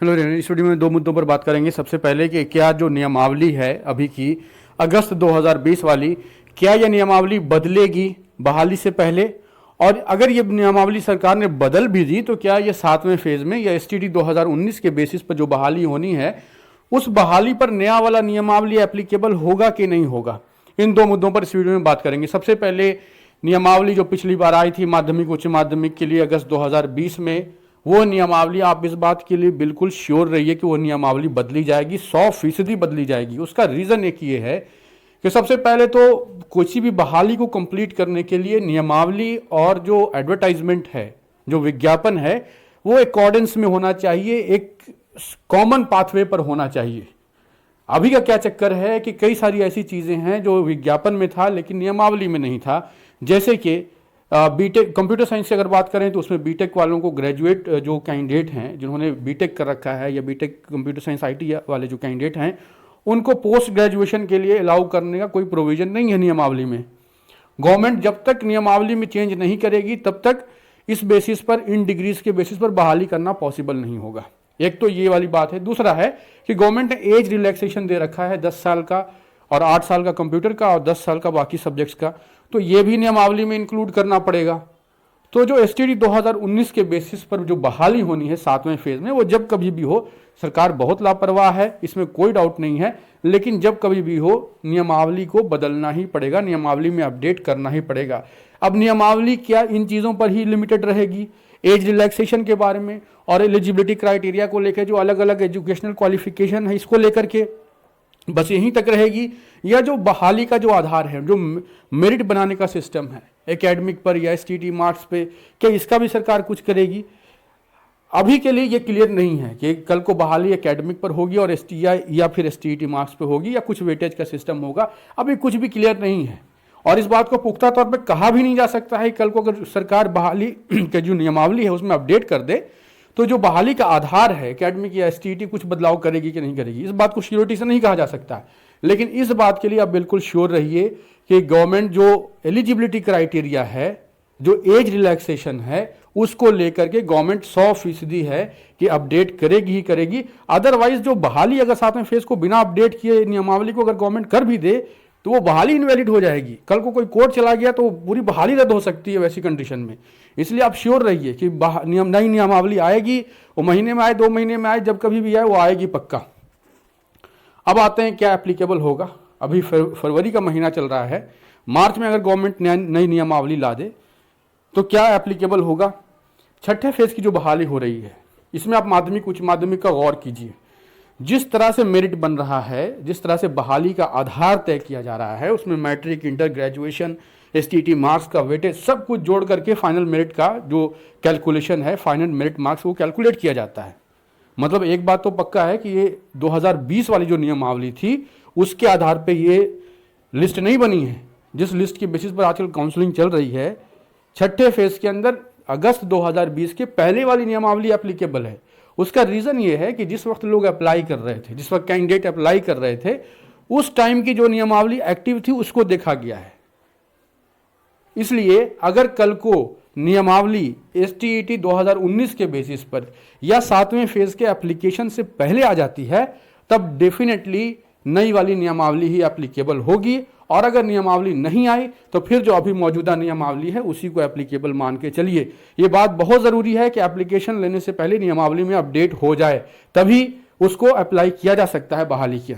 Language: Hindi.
हेलो रेनू, इस वीडियो में दो मुद्दों पर बात करेंगे। सबसे पहले कि क्या जो नियमावली है अभी की अगस्त 2020 वाली, क्या यह नियमावली बदलेगी बहाली से पहले, और अगर ये नियमावली सरकार ने बदल भी दी तो क्या ये 7वें फेज में या एसटीडी 2019 के बेसिस पर जो बहाली होनी है उस बहाली पर नया वाला नियमावली एप्लीकेबल होगा कि नहीं होगा। इन दो मुद्दों पर इस वीडियो में बात करेंगे। सबसे पहले नियमावली जो पिछली बार आई थी माध्यमिक उच्च माध्यमिक के लिए अगस्त 2020 में, वो नियमावली आप इस बात के लिए बिल्कुल श्योर रहिए कि वो नियमावली बदली जाएगी, 100% बदली जाएगी। उसका रीज़न एक ये है कि सबसे पहले तो किसी भी बहाली को कंप्लीट करने के लिए नियमावली और जो एडवर्टाइजमेंट है, जो विज्ञापन है, वो अकॉर्डेंस में होना चाहिए, एक कॉमन पाथवे पर होना चाहिए। अभी का क्या चक्कर है कि कई सारी ऐसी चीज़ें हैं जो विज्ञापन में था लेकिन नियमावली में नहीं था। जैसे कि बीटेक कंप्यूटर साइंस से अगर बात करें तो उसमें बीटेक वालों को, ग्रेजुएट जो कैंडिडेट हैं जिन्होंने बीटेक कर रखा है या बीटेक कंप्यूटर साइंस आईटी वाले जो कैंडिडेट हैं, उनको पोस्ट ग्रेजुएशन के लिए अलाउ करने का कोई प्रोविजन नहीं है नियमावली में। गवर्नमेंट जब तक नियमावली में चेंज नहीं करेगी तब तक इस बेसिस पर, इन डिग्रीज के बेसिस पर बहाली करना पॉसिबल नहीं होगा। एक तो ये वाली बात है। दूसरा है कि गवर्नमेंट ने एज रिलैक्सेशन दे रखा है 10 साल का, और 8 साल का कंप्यूटर का और 10 साल का बाकी सब्जेक्ट्स का, तो ये भी नियमावली में इंक्लूड करना पड़ेगा। तो जो एसटीडी 2019 के बेसिस पर जो बहाली होनी है 7वें फेज में, वो जब कभी भी हो, सरकार बहुत लापरवाह है, इसमें कोई डाउट नहीं है, लेकिन जब कभी भी हो नियमावली को बदलना ही पड़ेगा, नियमावली में अपडेट करना ही पड़ेगा। अब नियमावली क्या इन चीज़ों पर ही लिमिटेड रहेगी? एज रिलैक्सेशन के बारे में और एलिजिबिलिटी क्राइटेरिया को लेकर जो अलग अलग एजुकेशनल क्वालिफिकेशन है, इसको लेकर के बस यहीं तक रहेगी? या जो बहाली का जो आधार है, जो मेरिट बनाने का सिस्टम है एकेडमिक पर या एसटीटी मार्क्स पे, क्या इसका भी सरकार कुछ करेगी? अभी के लिए ये क्लियर नहीं है कि कल को बहाली एकेडमिक पर होगी और या फिर एसटीटी मार्क्स पे होगी या कुछ वेटेज का सिस्टम होगा। अभी कुछ भी क्लियर नहीं है और इस बात को पुख्ता तौर पर कहा भी नहीं जा सकता है। कल को अगर सरकार बहाली के जो नियमावली है उसमें अपडेट कर दे तो जो बहाली का आधार है एकेडमिक या एसटीटी, कुछ बदलाव करेगी कि नहीं करेगी, इस बात को श्योरिटी से नहीं कहा जा सकता। लेकिन इस बात के लिए आप बिल्कुल श्योर रहिए कि गवर्नमेंट जो एलिजिबिलिटी क्राइटेरिया है, जो एज रिलैक्सेशन है, उसको लेकर के गवर्नमेंट 100% है कि अपडेट करेगी ही करेगी। अदरवाइज जो बहाली अगर 7वें फेज को बिना अपडेट किए नियमावली को अगर गवर्नमेंट कर भी दे तो वो बहाली इनवैलिड हो जाएगी। कल को कोई कोर्ट चला गया तो पूरी बहाली रद्द हो सकती है वैसी कंडीशन में। इसलिए आप श्योर रहिए कि नई नियमावली आएगी, वो महीने में आए, 2 महीने में आए, जब कभी भी आए वो आएगी पक्का। अब आते हैं क्या एप्लीकेबल होगा। अभी फरवरी का महीना चल रहा है, मार्च में अगर गवर्नमेंट नई नियमावली ला दे तो क्या एप्लीकेबल होगा? छठे फेज की जो बहाली हो रही है इसमें आप माध्यमिक उच्च माध्यमिक का गौर कीजिए। जिस तरह से मेरिट बन रहा है, जिस तरह से बहाली का आधार तय किया जा रहा है, उसमें matric, inter, graduation, STT marks का वेटेज सब कुछ जोड़ करके फाइनल मेरिट का जो कैलकुलेशन है, फाइनल मेरिट मार्क्स, वो कैलकुलेट किया जाता है। मतलब एक बात तो पक्का है कि ये 2020 वाली जो नियमावली थी उसके आधार पे ये लिस्ट नहीं बनी है। जिस लिस्ट की बेसिस पर आजकल काउंसलिंग चल रही है, छठे फेज के अंदर अगस्त 2020 के पहले वाली नियमावली एप्लीकेबल है। उसका रीज़न ये है कि जिस वक्त लोग अप्लाई कर रहे थे, जिस वक्त कैंडिडेट अप्लाई कर रहे थे, उस टाइम की जो नियमावली एक्टिव थी उसको देखा गया है। इसलिए अगर कल को नियमावली एसटीईटी 2019 के बेसिस पर या 7वें फेज के एप्लीकेशन से पहले आ जाती है तब डेफिनेटली नई वाली नियमावली ही एप्लीकेबल होगी। और अगर नियमावली नहीं आई तो फिर जो अभी मौजूदा नियमावली है उसी को एप्लीकेबल मान के चलिए। ये बात बहुत ज़रूरी है कि एप्लीकेशन लेने से पहले नियमावली में अपडेट हो जाए, तभी उसको अप्लाई किया जा सकता है बहाली के अंदर।